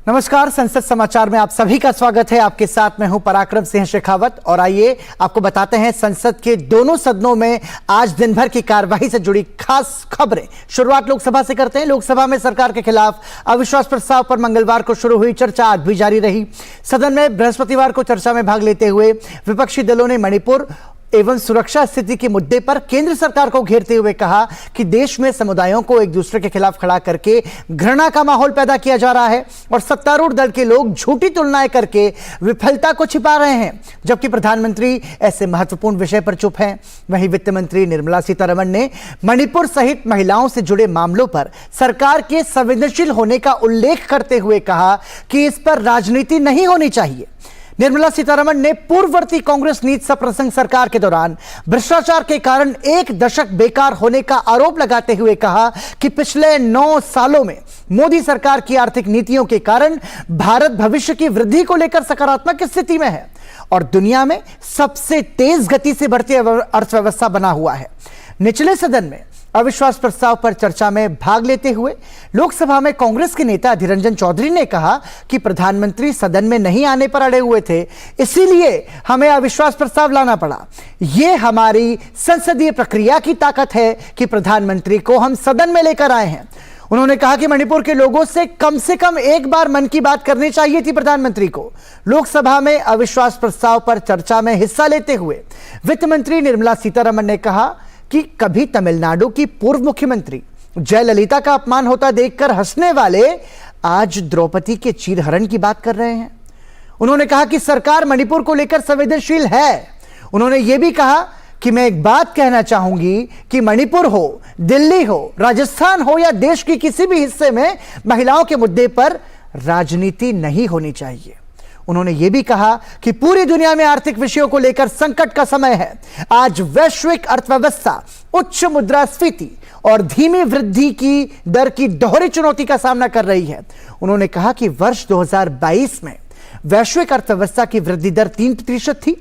नमस्कार, संसद समाचार में आप सभी का स्वागत है। आपके साथ मैं हूं पराक्रम सिंह शेखावत और आइए आपको बताते हैं संसद के दोनों सदनों में आज दिन भर की कार्यवाही से जुड़ी खास खबरें। शुरुआत लोकसभा से करते हैं। लोकसभा में सरकार के खिलाफ अविश्वास प्रस्ताव पर मंगलवार को शुरू हुई चर्चा आज भी जारी रही। सदन में बृहस्पतिवार को चर्चा में भाग लेते हुए विपक्षी दलों ने मणिपुर एवं सुरक्षा स्थिति के मुद्दे पर केंद्र सरकार को घेरते हुए कहा कि देश में समुदायों को एक दूसरे के खिलाफ खड़ा करके घृणा का माहौल पैदा किया जा रहा है और सत्तारूढ़ दल के लोग झूठी तुलनाएं करके विफलता को छिपा रहे हैं, जबकि प्रधानमंत्री ऐसे महत्वपूर्ण विषय पर चुप हैं। वहीं वित्त मंत्री निर्मला सीतारमण ने मणिपुर सहित महिलाओं से जुड़े मामलों पर सरकार के संवेदनशील होने का उल्लेख करते हुए कहा कि इस पर राजनीति नहीं होनी चाहिए। निर्मला सीतारमण ने पूर्ववर्ती कांग्रेस नीति सप्रसंग सरकार के दौरान भ्रष्टाचार के कारण 1 दशक बेकार होने का आरोप लगाते हुए कहा कि पिछले 9 सालों में मोदी सरकार की आर्थिक नीतियों के कारण भारत भविष्य की वृद्धि को लेकर सकारात्मक स्थिति में है और दुनिया में सबसे तेज गति से बढ़ती अर्थव्यवस्था बना हुआ है। निचले सदन में अविश्वास प्रस्ताव पर चर्चा में भाग लेते हुए लोकसभा में कांग्रेस के नेता अधीर रंजन चौधरी ने कहा कि प्रधानमंत्री सदन में नहीं आने पर अड़े हुए थे, इसीलिए हमें अविश्वास प्रस्ताव लाना पड़ा। यह हमारी संसदीय प्रक्रिया की ताकत है कि प्रधानमंत्री को हम सदन में लेकर आए हैं। उन्होंने कहा कि मणिपुर के लोगों से कम एक बार मन की बात करनी चाहिए थी प्रधानमंत्री को। लोकसभा में अविश्वास प्रस्ताव पर चर्चा में हिस्सा लेते हुए वित्त मंत्री निर्मला सीतारमण ने कहा कि कभी तमिलनाडु की पूर्व मुख्यमंत्री जयललिता का अपमान होता देखकर हंसने वाले आज द्रौपदी के चीरहरण की बात कर रहे हैं। उन्होंने कहा कि सरकार मणिपुर को लेकर संवेदनशील है। उन्होंने यह भी कहा कि मैं एक बात कहना चाहूंगी कि मणिपुर हो, दिल्ली हो, राजस्थान हो या देश के किसी भी हिस्से में महिलाओं के मुद्दे पर राजनीति नहीं होनी चाहिए। उन्होंने यह भी कहा कि पूरी दुनिया में आर्थिक विषयों को लेकर संकट का समय है। आज वैश्विक अर्थव्यवस्था उच्च मुद्रास्फीति और धीमी वृद्धि की दर की दोहरी चुनौती का सामना कर रही है। उन्होंने कहा कि वर्ष 2022 में वैश्विक अर्थव्यवस्था की वृद्धि दर 3% थी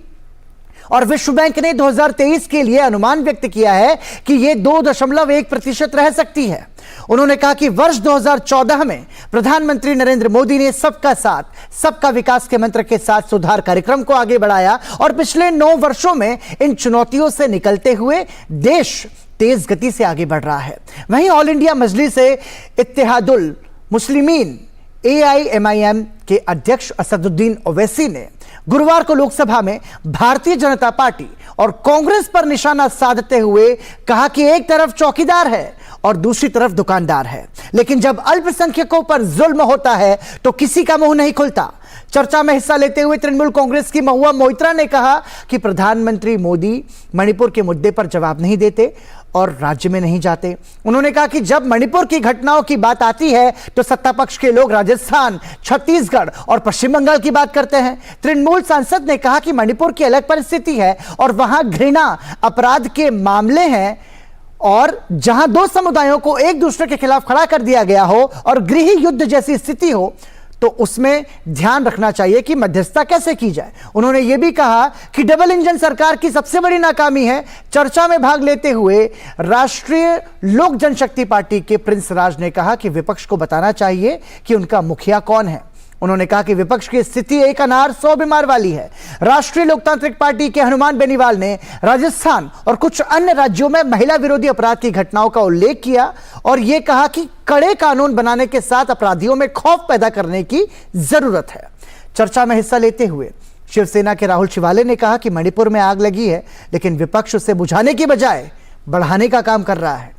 और विश्व बैंक ने 2023 के लिए अनुमान व्यक्त किया है कि यह 2.1% रह सकती है। उन्होंने कहा कि वर्ष 2014 में प्रधानमंत्री नरेंद्र मोदी ने सबका साथ सबका विकास के मंत्र के साथ सुधार कार्यक्रम को आगे बढ़ाया और पिछले 9 वर्षों में इन चुनौतियों से निकलते हुए देश तेज गति से आगे बढ़ रहा है। वहीं ऑल इंडिया मजलिस इत्तेहादुल मुस्लिमीन AIMIM के अध्यक्ष असदुद्दीन ओवैसी ने गुरुवार को लोकसभा में भारतीय जनता पार्टी और कांग्रेस पर निशाना साधते हुए कहा कि एक तरफ चौकीदार है और दूसरी तरफ दुकानदार है, लेकिन जब अल्पसंख्यकों पर जुल्म होता है तो किसी का मुंह नहीं खुलता। चर्चा में हिस्सा लेते हुए तृणमूल कांग्रेस की महुआ मोइत्रा ने कहा कि प्रधानमंत्री मोदी मणिपुर के मुद्दे पर जवाब नहीं देते और राज्य में नहीं जाते। उन्होंने कहा कि जब मणिपुर की घटनाओं की बात आती है तो सत्ता पक्ष के लोग राजस्थान, छत्तीसगढ़ और पश्चिम बंगाल की बात करते हैं। तृणमूल सांसद ने कहा कि मणिपुर की अलग परिस्थिति है और वहां घृणा अपराध के मामले हैं और जहां 2 समुदायों को एक दूसरे के खिलाफ खड़ा कर दिया गया हो और गृह युद्ध जैसी स्थिति हो तो उसमें ध्यान रखना चाहिए कि मध्यस्थता कैसे की जाए। उन्होंने यह भी कहा कि डबल इंजन सरकार की सबसे बड़ी नाकामी है। चर्चा में भाग लेते हुए राष्ट्रीय लोक जनशक्ति पार्टी के प्रिंस राज ने कहा कि विपक्ष को बताना चाहिए कि उनका मुखिया कौन है। उन्होंने कहा कि विपक्ष की स्थिति एक अनार 100 बीमार वाली है। राष्ट्रीय लोकतांत्रिक पार्टी के हनुमान बेनीवाल ने राजस्थान और कुछ अन्य राज्यों में महिला विरोधी अपराध की घटनाओं का उल्लेख किया और यह कहा कि कड़े कानून बनाने के साथ अपराधियों में खौफ पैदा करने की जरूरत है। चर्चा में हिस्सा लेते हुए शिवसेना के राहुल शिवाले ने कहा कि मणिपुर में आग लगी है, लेकिन विपक्ष उसे बुझाने की बजाय बढ़ाने का काम कर रहा है।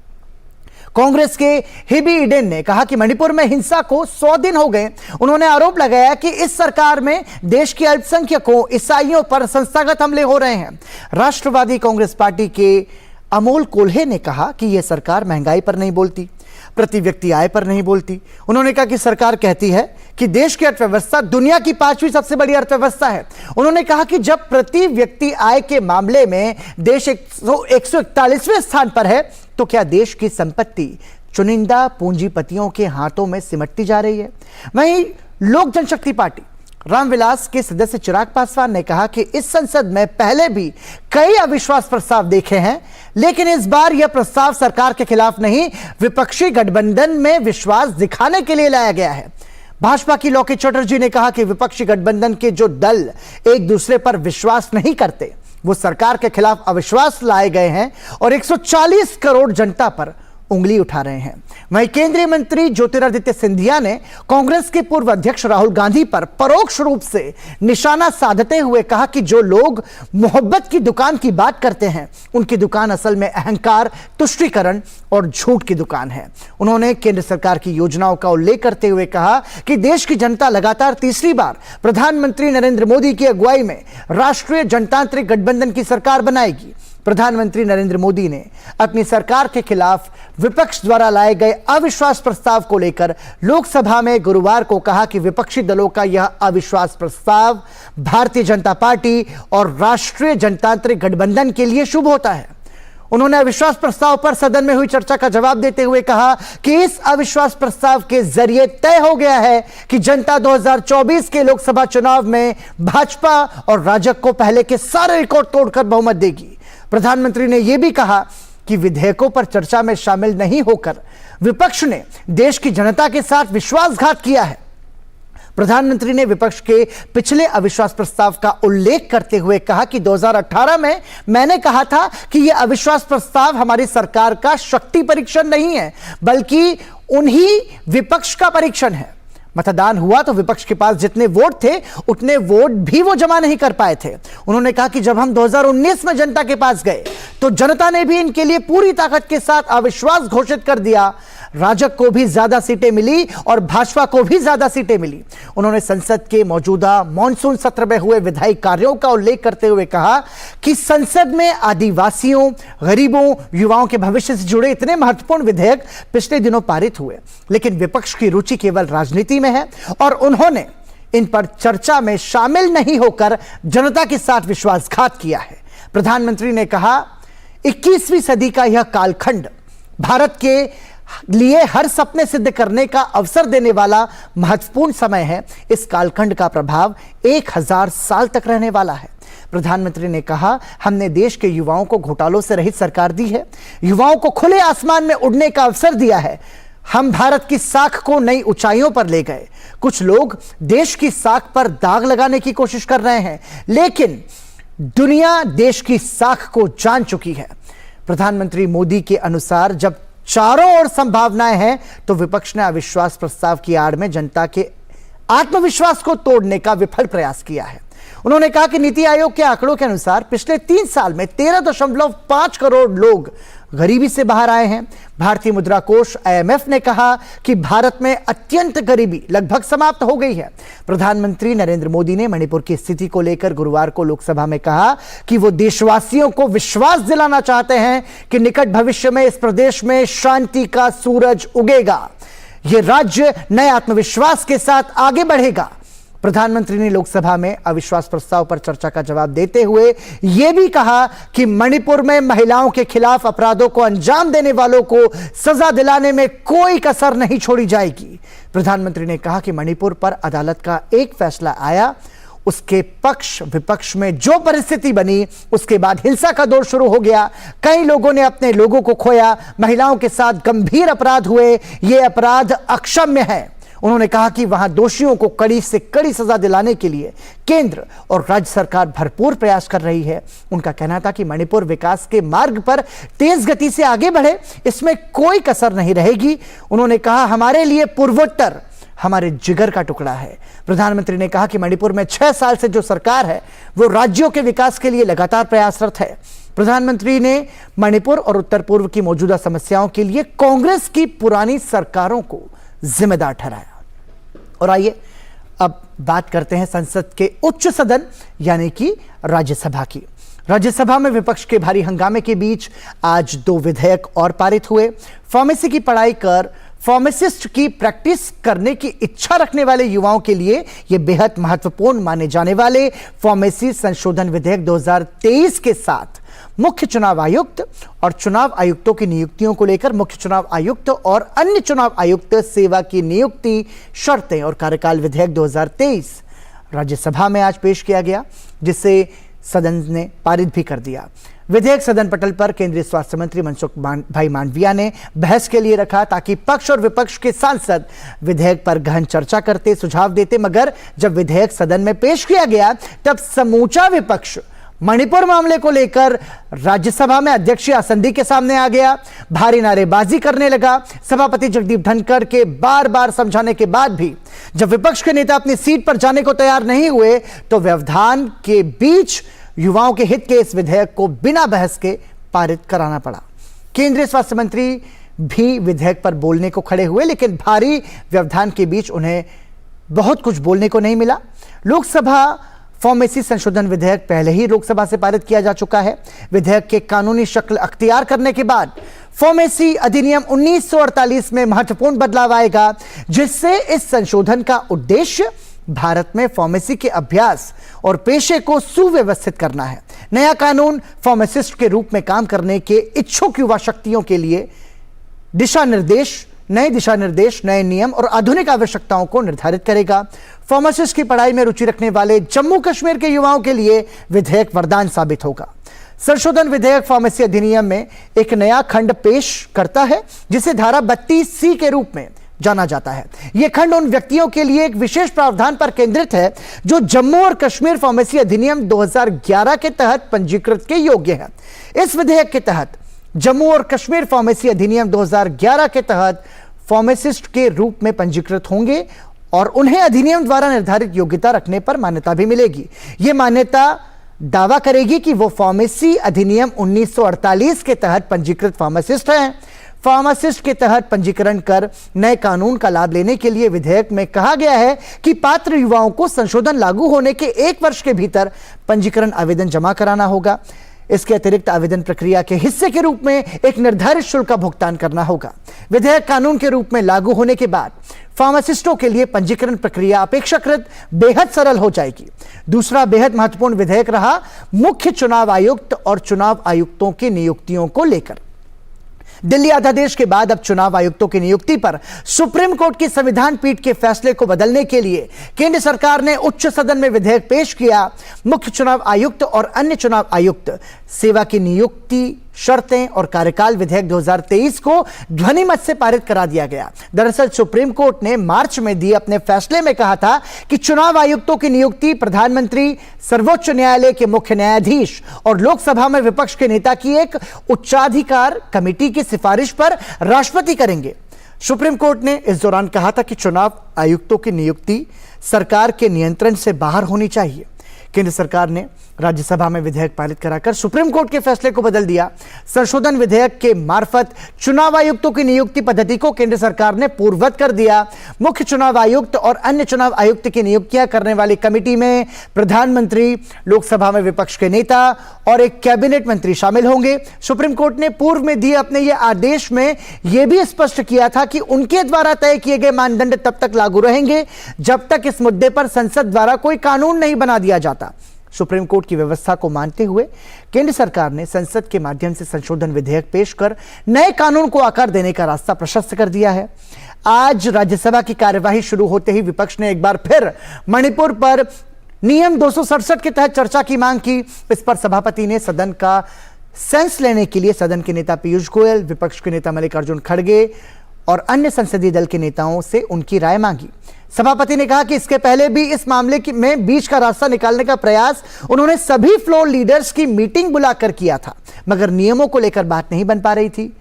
कांग्रेस के हेबी ईडेन ने कहा कि मणिपुर में हिंसा को 100 दिन हो गए। उन्होंने आरोप लगाया कि इस सरकार में देश के अल्पसंख्यकों, ईसाइयों पर संस्थागत हमले हो रहे हैं। राष्ट्रवादी कांग्रेस पार्टी के अमोल कोल्हे ने कहा कि यह सरकार महंगाई पर नहीं बोलती, प्रति व्यक्ति आय पर नहीं बोलती। उन्होंने कहा कि सरकार कहती है कि देश की अर्थव्यवस्था दुनिया की 5वीं सबसे बड़ी अर्थव्यवस्था है। उन्होंने कहा कि जब प्रति व्यक्ति आय के मामले में देश 141वें स्थान पर है तो क्या देश की संपत्ति चुनिंदा पूंजीपतियों के हाथों में सिमटती जा रही है। वहीं लोक जनशक्ति पार्टी रामविलास के सदस्य चिराग पासवान ने कहा कि इस संसद में पहले भी कई अविश्वास प्रस्ताव देखे हैं, लेकिन इस बार यह प्रस्ताव सरकार के खिलाफ नहीं, विपक्षी गठबंधन में विश्वास दिखाने के लिए लाया गया है। भाजपा की लौकी चटर्जी ने कहा कि विपक्षी गठबंधन के जो दल एक दूसरे पर विश्वास नहीं करते वो सरकार के खिलाफ अविश्वास लाए गए हैं और 140 करोड़ जनता पर उंगली उठा रहे हैं। वहीं केंद्रीय मंत्री ज्योतिरादित्य सिंधिया ने कांग्रेस के पूर्व अध्यक्ष राहुल गांधी पर परोक्ष रूप से निशाना साधते हुए कहा कि जो लोग मोहब्बत की दुकान की बात करते हैं उनकी दुकान असल में अहंकार, तुष्टीकरण और झूठ की दुकान है। उन्होंने केंद्र सरकार की योजनाओं का उल्लेख करते हुए कहा कि देश की जनता लगातार तीसरी बार प्रधानमंत्री नरेंद्र मोदी की अगुवाई में राष्ट्रीय जनतांत्रिक गठबंधन की सरकार बनाएगी। प्रधानमंत्री नरेंद्र मोदी ने अपनी सरकार के खिलाफ विपक्ष द्वारा लाए गए अविश्वास प्रस्ताव को लेकर लोकसभा में गुरुवार को कहा कि विपक्षी दलों का यह अविश्वास प्रस्ताव भारतीय जनता पार्टी और राष्ट्रीय जनतांत्रिक गठबंधन के लिए शुभ होता है। उन्होंने अविश्वास प्रस्ताव पर सदन में हुई चर्चा का जवाब देते हुए कहा कि इस अविश्वास प्रस्ताव के जरिए तय हो गया है कि जनता 2024 के लोकसभा चुनाव में भाजपा और राजग को पहले के सारे रिकॉर्ड तोड़कर बहुमत देगी। प्रधानमंत्री ने यह भी कहा कि विधेयकों पर चर्चा में शामिल नहीं होकर विपक्ष ने देश की जनता के साथ विश्वासघात किया है। प्रधानमंत्री ने विपक्ष के पिछले अविश्वास प्रस्ताव का उल्लेख करते हुए कहा कि 2018 में मैंने कहा था कि यह अविश्वास प्रस्ताव हमारी सरकार का शक्ति परीक्षण नहीं है बल्कि उन्हीं विपक्ष का परीक्षण है। मतदान हुआ तो विपक्ष के पास जितने वोट थे उतने वोट भी वो जमा नहीं कर पाए थे। उन्होंने कहा कि जब हम 2019 में जनता के पास गए तो जनता ने भी इनके लिए पूरी ताकत के साथ अविश्वास घोषित कर दिया। राजग को भी ज्यादा सीटें मिली और भाजपा को भी ज्यादा सीटें मिली। उन्होंने संसद के मौजूदा मॉनसून सत्र में हुए विधायी कार्यों का उल्लेख करते हुए कहा कि संसद में आदिवासियों, गरीबों, युवाओं के भविष्य से जुड़े इतने महत्वपूर्ण विधेयक पिछले दिनों पारित हुए, लेकिन विपक्ष की रुचि केवल राजनीति में है और उन्होंने इन पर चर्चा में शामिल नहीं होकर जनता के साथ विश्वासघात किया है। प्रधानमंत्री ने कहा 21वीं सदी का यह कालखंड भारत के लिए हर सपने सिद्ध करने का अवसर देने वाला महत्वपूर्ण समय है। इस कालखंड का प्रभाव 1000 साल तक रहने वाला है। प्रधानमंत्री ने कहा हमने देश के युवाओं को घोटालों से रहित सरकार दी है, युवाओं को खुले आसमान में उड़ने का अवसर दिया है। हम भारत की साख को नई ऊंचाइयों पर ले गए। कुछ लोग देश की साख पर दाग लगाने की कोशिश कर रहे हैं, लेकिन दुनिया देश की साख को जान चुकी है। प्रधानमंत्री मोदी के अनुसार जब चारों ओर संभावनाएं हैं तो विपक्ष ने अविश्वास प्रस्ताव की आड़ में जनता के आत्मविश्वास को तोड़ने का विफल प्रयास किया है। उन्होंने कहा कि नीति आयोग के आंकड़ों के अनुसार पिछले 3 साल में 13.5 करोड़ लोग गरीबी से बाहर आए हैं। भारतीय मुद्रा कोष IMF ने कहा कि भारत में अत्यंत गरीबी लगभग समाप्त हो गई है। प्रधानमंत्री नरेंद्र मोदी ने मणिपुर की स्थिति को लेकर गुरुवार को लोकसभा में कहा कि वो देशवासियों को विश्वास दिलाना चाहते हैं कि निकट भविष्य में इस प्रदेश में शांति का सूरज उगेगा। ये राज्य नए आत्मविश्वास के साथ आगे बढ़ेगा। प्रधानमंत्री ने लोकसभा में अविश्वास प्रस्ताव पर चर्चा का जवाब देते हुए यह भी कहा कि मणिपुर में महिलाओं के खिलाफ अपराधों को अंजाम देने वालों को सजा दिलाने में कोई कसर नहीं छोड़ी जाएगी। प्रधानमंत्री ने कहा कि मणिपुर पर अदालत का एक फैसला आया, उसके पक्ष विपक्ष में जो परिस्थिति बनी उसके बाद हिंसा का दौर शुरू हो गया। कई लोगों ने अपने लोगों को खोया, महिलाओं के साथ गंभीर अपराध हुए। ये अपराध अक्षम्य है। उन्होंने कहा कि वहां दोषियों को कड़ी से कड़ी सजा दिलाने के लिए केंद्र और राज्य सरकार भरपूर प्रयास कर रही है। उनका कहना था कि मणिपुर विकास के मार्ग पर तेज गति से आगे बढ़े, इसमें कोई कसर नहीं रहेगी। उन्होंने कहा हमारे लिए पूर्वोत्तर हमारे जिगर का टुकड़ा है। प्रधानमंत्री ने कहा कि मणिपुर में 6 साल से जो सरकार है वो राज्यों के विकास के लिए लगातार प्रयासरत है। प्रधानमंत्री ने मणिपुर और उत्तर पूर्व की मौजूदा समस्याओं के लिए कांग्रेस की पुरानी सरकारों को जिम्मेदार ठहराया। और आइए अब बात करते हैं संसद के उच्च सदन यानी कि राज्यसभा की। राज्यसभा में विपक्ष के भारी हंगामे के बीच आज 2 विधेयक और पारित हुए। फार्मेसी की पढ़ाई कर फार्मासिस्ट की प्रैक्टिस करने की इच्छा रखने वाले युवाओं के लिए यह बेहद महत्वपूर्ण माने जाने वाले फार्मेसी संशोधन विधेयक 2023 के साथ मुख्य चुनाव आयुक्त और चुनाव आयुक्तों की नियुक्तियों को लेकर मुख्य चुनाव आयुक्त और अन्य चुनाव आयुक्त सेवा की नियुक्ति, शर्तें और कार्यकाल विधेयक 2023 राज्यसभा में आज पेश किया गया, जिसे सदन ने पारित भी कर दिया। विधेयक सदन पटल पर केंद्रीय स्वास्थ्य मंत्री मनसुख भाई मांडविया ने बहस के लिए रखा ताकि पक्ष और विपक्ष के सांसद विधेयक पर गहन चर्चा करते, सुझाव देते। मगर जब विधेयक सदन में पेश किया गया तब समूचा विपक्ष मणिपुर मामले को लेकर राज्यसभा में अध्यक्ष आसंदी के सामने आ गया, भारी नारेबाजी करने लगा। सभापति जगदीप धनखड़ के बार बार समझाने के बाद भी जब विपक्ष के नेता अपनी सीट पर जाने को तैयार नहीं हुए तो व्यवधान के बीच युवाओं के हित के इस विधेयक को बिना बहस के पारित कराना पड़ा। केंद्रीय स्वास्थ्य मंत्री भी विधेयक पर बोलने को खड़े हुए, लेकिन भारी व्यवधान के बीच उन्हें बहुत कुछ बोलने को नहीं मिला। लोकसभा फार्मेसी संशोधन विधेयक पहले ही लोकसभा से पारित किया जा चुका है। विधेयक के कानूनी शक्ल अख्तियार करने के बाद फार्मेसी अधिनियम 1948 में महत्वपूर्ण बदलाव आएगा, जिससे इस संशोधन का उद्देश्य भारत में फार्मेसी के अभ्यास और पेशे को सुव्यवस्थित करना है। नया कानून फार्मासिस्ट के रूप में काम करने के इच्छुक युवा शक्तियों के लिए नए दिशा निर्देश, नए नियम और आधुनिक आवश्यकताओं को निर्धारित करेगा। फार्मासिस्ट की पढ़ाई में रुचि रखने वाले जम्मू कश्मीर के युवाओं के लिए विधेयक वरदान साबित होगा। संशोधन विधेयक फार्मेसी अधिनियम में एक नया खंड पेश करता है, जिसे धारा 32C के रूप में जाना जाता है। यह खंड उन व्यक्तियों के लिए एक विशेष प्रावधान पर केंद्रित है जो जम्मू और कश्मीर फार्मेसी अधिनियम 2011 के तहत पंजीकृत के योग्य है। इस विधेयक के तहत जम्मू और कश्मीर फार्मेसी अधिनियम 2011 के तहत फार्मासिस्ट के रूप में पंजीकृत होंगे और उन्हें अधिनियम द्वारा निर्धारित योग्यता रखने पर मान्यता भी मिलेगी। यह मान्यता दावा करेगी कि वो फार्मेसी अधिनियम 1948 के तहत पंजीकृत फार्मासिस्ट हैं। फार्मासिस्ट के तहत पंजीकरण कर नए कानून का लाभ लेने के लिए विधेयक में कहा गया है कि पात्र युवाओं को संशोधन लागू होने के 1 वर्ष के भीतर पंजीकरण आवेदन जमा कराना होगा। इसके अतिरिक्त आवेदन प्रक्रिया के हिस्से के रूप में एक निर्धारित शुल्क का भुगतान करना होगा। विधेयक कानून के रूप में लागू होने के बाद फार्मासिस्टों के लिए पंजीकरण प्रक्रिया अपेक्षाकृत बेहद सरल हो जाएगी। दूसरा बेहद महत्वपूर्ण विधेयक रहा मुख्य चुनाव आयुक्त और चुनाव आयुक्तों की नियुक्तियों को लेकर। दिल्ली अध्यादेश के बाद अब चुनाव आयुक्तों की नियुक्ति पर सुप्रीम कोर्ट की संविधान पीठ के फैसले को बदलने के लिए केंद्र सरकार ने उच्च सदन में विधेयक पेश किया। मुख्य चुनाव आयुक्त और अन्य चुनाव आयुक्त सेवा की नियुक्ति, शर्तें और कार्यकाल विधेयक 2023 को ध्वनिमत से पारित करा दिया गया। दरअसल सुप्रीम कोर्ट ने मार्च में दिए अपने फैसले में कहा था कि चुनाव आयुक्तों की नियुक्ति प्रधानमंत्री, सर्वोच्च न्यायालय के मुख्य न्यायाधीश और लोकसभा में विपक्ष के नेता की एक उच्चाधिकार कमेटी की सिफारिश पर राष्ट्रपति करेंगे। सुप्रीम कोर्ट ने इस दौरान कहा था कि चुनाव आयुक्तों की नियुक्ति सरकार के नियंत्रण से बाहर होनी चाहिए। केंद्र सरकार ने राज्यसभा में विधेयक पारित कराकर सुप्रीम कोर्ट के फैसले को बदल दिया। संशोधन विधेयक के मार्फत चुनाव आयुक्तों की नियुक्ति पद्धति को केंद्र सरकार ने पूर्ववत कर दिया। मुख्य चुनाव आयुक्त और अन्य चुनाव आयुक्त की नियुक्तियां करने वाली कमेटी में प्रधानमंत्री, लोकसभा में विपक्ष के नेता और एक कैबिनेट मंत्री शामिल होंगे। सुप्रीम कोर्ट ने पूर्व में दिए अपने यह आदेश में यह भी स्पष्ट किया था कि उनके द्वारा तय किए गए मानदंड तब तक लागू रहेंगे जब तक इस मुद्दे पर संसद द्वारा कोई कानून नहीं बना दिया जाता। सुप्रीम कोर्ट की व्यवस्था को मानते हुए केंद्र सरकार ने संसद के माध्यम से संशोधन विधेयक पेश कर नए कानून को आकार देने का रास्ता प्रशस्त कर दिया है। आज राज्यसभा की कार्यवाही शुरू होते ही विपक्ष ने एक बार फिर मणिपुर पर नियम 267 के तहत चर्चा की मांग की। इस पर सभापति ने सदन का सेंस लेने के लिए सदन के नेता पीयूष गोयल, विपक्ष के नेता मल्लिकार्जुन खड़गे और अन्य संसदीय दल के नेताओं से उनकी राय मांगी। सभापति ने कहा कि इसके पहले भी इस मामले में बीच का रास्ता निकालने का प्रयास उन्होंने सभी फ्लोर लीडर्स की मीटिंग बुलाकर किया था, मगर नियमों को लेकर बात नहीं बन पा रही थी।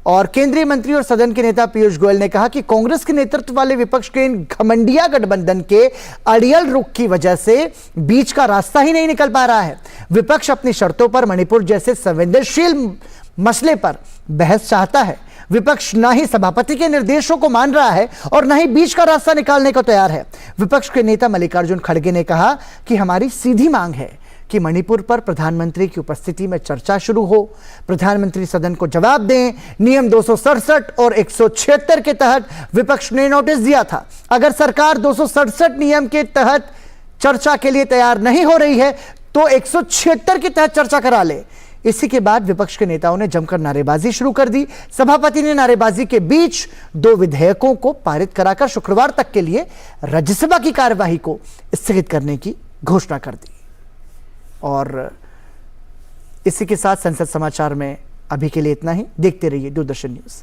और केंद्रीय मंत्री और सदन के नेता पीयूष गोयल ने कहा कि कांग्रेस के नेतृत्व वाले विपक्ष के इन घमंडिया गठबंधन के अड़ियल रुख की वजह से बीच का रास्ता ही नहीं निकल पा रहा है। विपक्ष अपनी शर्तों पर मणिपुर जैसे संवेदनशील मसले पर बहस चाहता है। विपक्ष न ही सभापति के निर्देशों को मान रहा है और न ही बीच का रास्ता निकालने को तैयार है। विपक्ष के नेता मल्लिकार्जुन खड़गे ने कहा कि हमारी सीधी मांग है कि मणिपुर पर प्रधानमंत्री की उपस्थिति में चर्चा शुरू हो। प्रधानमंत्री सदन को जवाब दें। नियम 267 और 176 के तहत विपक्ष ने नोटिस दिया था। अगर सरकार 267 नियम के तहत चर्चा के लिए तैयार नहीं हो रही है तो 176 के तहत चर्चा करा ले। इसी के बाद विपक्ष के नेताओं ने जमकर नारेबाजी शुरू कर दी। सभापति ने नारेबाजी के बीच 2 विधेयकों को पारित कराकर शुक्रवार तक के लिए राज्यसभा की कार्यवाही को स्थगित करने की घोषणा कर दी। और इसी के साथ संसद समाचार में अभी के लिए इतना ही। देखते रहिए दूरदर्शन न्यूज।